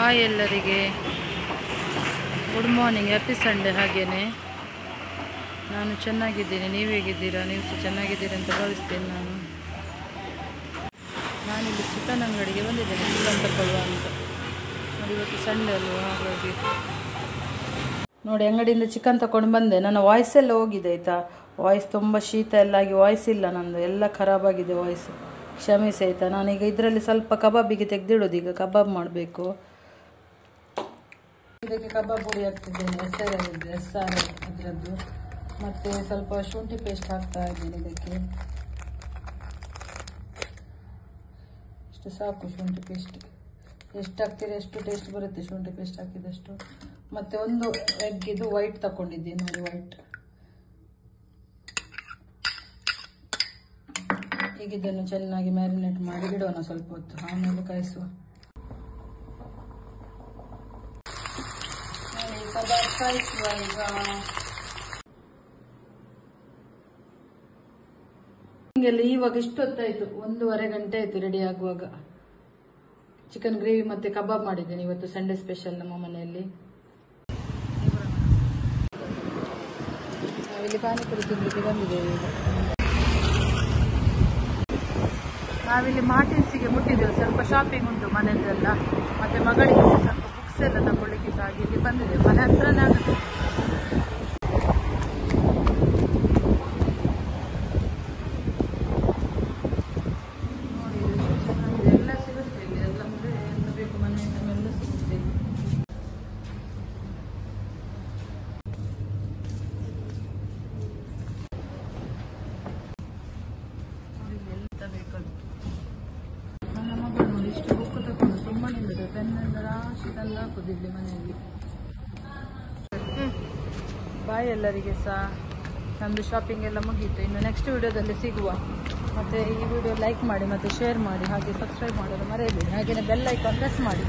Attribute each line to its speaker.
Speaker 1: Hi ಎಲ್ಲರಿಗೆ, good morning, happy Sunday. ಹಾಗೇನೆ ನಾನು ಚೆನ್ನಾಗಿದ್ದೀನಿ, ನೀವು ಹೇಗಿದ್ದೀರಾ? ನೀವು ಸಹ ಚೆನ್ನಾಗಿದ್ದೀರಿ ಅಂತ ಭಾವಿಸ್ತೇನೆ. ನಾನಿಲ್ಲಿ ಚಿಕನ್ ಅಂಗಡಿಗೆ ಬಂದಿದ್ದೇನೆ, ಚಿಕನ್ ತಗೊಳ್ಳುವ ಅಂತ. ನೋಡಿ, ಇವತ್ತು ಸಂಡೇ ಅಲ್ವಾ, ಹಾಗಾಗಿ ನೋಡಿ ಅಂಗಡಿಯಿಂದ ಚಿಕನ್ ತಗೊಂಡು ಬಂದೆ. ನನ್ನ ವಾಯ್ಸ್ ಎಲ್ಲ ಹೋಗಿದೆ ಆಯಿತಾ. ವಾಯ್ಸ್ ತುಂಬ ಶೀತ ಎಲ್ಲ ಆಗಿ ವಾಯ್ಸ್ ಇಲ್ಲ, ನಂದು ಎಲ್ಲ ಖರಾಬಾಗಿದೆ ವಾಯ್ಸ್, ಕ್ಷಮಿಸಿ ಆಯಿತಾ. ನಾನೀಗ ಇದರಲ್ಲಿ ಸ್ವಲ್ಪ ಕಬಾಬಿಗೆ ತೆಗೆದಿಡೋದು, ಈಗ ಕಬಾಬ್ ಮಾಡಬೇಕು. ಇದಕ್ಕೆ ಕಬಾಬ್ ಪುಡಿ ಹಾಕ್ತಿದ್ದೇನೆ, SR ಅದರದ್ದು. ಮತ್ತು ಸ್ವಲ್ಪ ಶುಂಠಿ ಪೇಸ್ಟ್ ಹಾಕ್ತಾ ಇದ್ದೀನಿ ಇದಕ್ಕೆ. ಇಷ್ಟು ಸಾಕು ಶುಂಠಿ ಪೇಸ್ಟ್. ಎಷ್ಟು ಹಾಕ್ತೀರಿ ಎಷ್ಟು ಟೇಸ್ಟ್ ಬರುತ್ತೆ ಶುಂಠಿ ಪೇಸ್ಟ್ ಹಾಕಿದಷ್ಟು. ಮತ್ತು ಒಂದು ಎಗ್ ಇದು ವೈಟ್ ತಗೊಂಡಿದ್ದೀನಿ ನೋಡಿ, ವೈಟ್. ಈಗ ಇದನ್ನು ಚೆನ್ನಾಗಿ ಮ್ಯಾರಿನೇಟ್ ಮಾಡಿ ಇಡೋಣ ಸ್ವಲ್ಪ ಹೊತ್ತು, ಆಮೇಲೆ ಕಾಯಿಸುವ. ಕಬಾಬ್ ಕಾಯಿಸುವ ಈಗ. ಹಿಂಗೆಲ್ಲ ಇವಾಗ ಇಷ್ಟೊತ್ತಾಯಿತು, 1.5 ಗಂಟೆ ಆಯಿತು ರೆಡಿ ಆಗುವಾಗ. ಚಿಕನ್ ಗ್ರೇವಿ ಮತ್ತು ಕಬಾಬ್ ಮಾಡಿದ್ದೇನೆ ಇವತ್ತು, ಸಂಡೇ ಸ್ಪೆಷಲ್ ನಮ್ಮ ಮನೆಯಲ್ಲಿ. ನಾವಿಲ್ಲಿ ಪಾನಿಪುರಿ ತಿನ್ನಲಿಕ್ಕೆ ಬಂದಿದ್ದೇವೆ ಈಗ. ನಾವಿಲ್ಲಿ ಮಾರ್ಟಿನ್ಸಿಗೆ ಮುಟ್ಟಿದ್ದೇವೆ, ಸ್ವಲ್ಪ ಶಾಪಿಂಗ್ ಉಂಟು ಮನೆಯಲ್ಲೆಲ್ಲ. ಮತ್ತು ಮಗಳಿಗೆ ಸ್ವಲ್ಪ ಬುಕ್ಸ್ ಎಲ್ಲ ತಗೊಳ್ಳಿಕ್ಕೆ ಸಹ ಇಲ್ಲಿ ಬಂದಿದ್ದೇವೆ, ಮನೆ ಹತ್ರನೇ ಆಗುತ್ತೆ. ನೋಡಿ ಚೆನ್ನಾಗಿದೆ, ಎಲ್ಲ ಸಿಗುತ್ತೆ ಇಲ್ಲಿ, ಎಲ್ಲ ಅಂದರೆ ಎಲ್ಲ ಬೇಕು ಮನೆ ಐಟಮ್ ಎಲ್ಲ ಸಿಗುತ್ತೆ. ಎಂತ ಬೇಕದು. ನನ್ನ ಮಗಳು ನೋಡಿ ಇಷ್ಟು ಬುಕ್ ತಗೊಂಡು ಸುಮ್ಮನಿಲ್ಲದೆ ಪೆನ್ನೆಲ್ಲ ರಾಶಿ ತಂದು ಹಾಕೋದು ಇಲ್ಲಿ ಮನೆಯಲ್ಲಿ. ಬಾಯ್ ಎಲ್ಲರಿಗೆ ಸಹ. ನಮ್ಮದು ಶಾಪಿಂಗ್ ಎಲ್ಲ ಮುಗೀತು. ಇನ್ನು ನೆಕ್ಸ್ಟ್ ವಿಡಿಯೋದಲ್ಲಿ ಸಿಗುವ. ಮತ್ತು ಈ ವಿಡಿಯೋ ಲೈಕ್ ಮಾಡಿ ಮತ್ತು ಶೇರ್ ಮಾಡಿ, ಹಾಗೆ ಸಬ್ಸ್ಕ್ರೈಬ್ ಮಾಡೋದು ಮರೆಯಬೇಡಿ. ಹಾಗೆಯೇ ಬೆಲ್ ಐಕಾನ್ ಪ್ರೆಸ್ ಮಾಡಿ.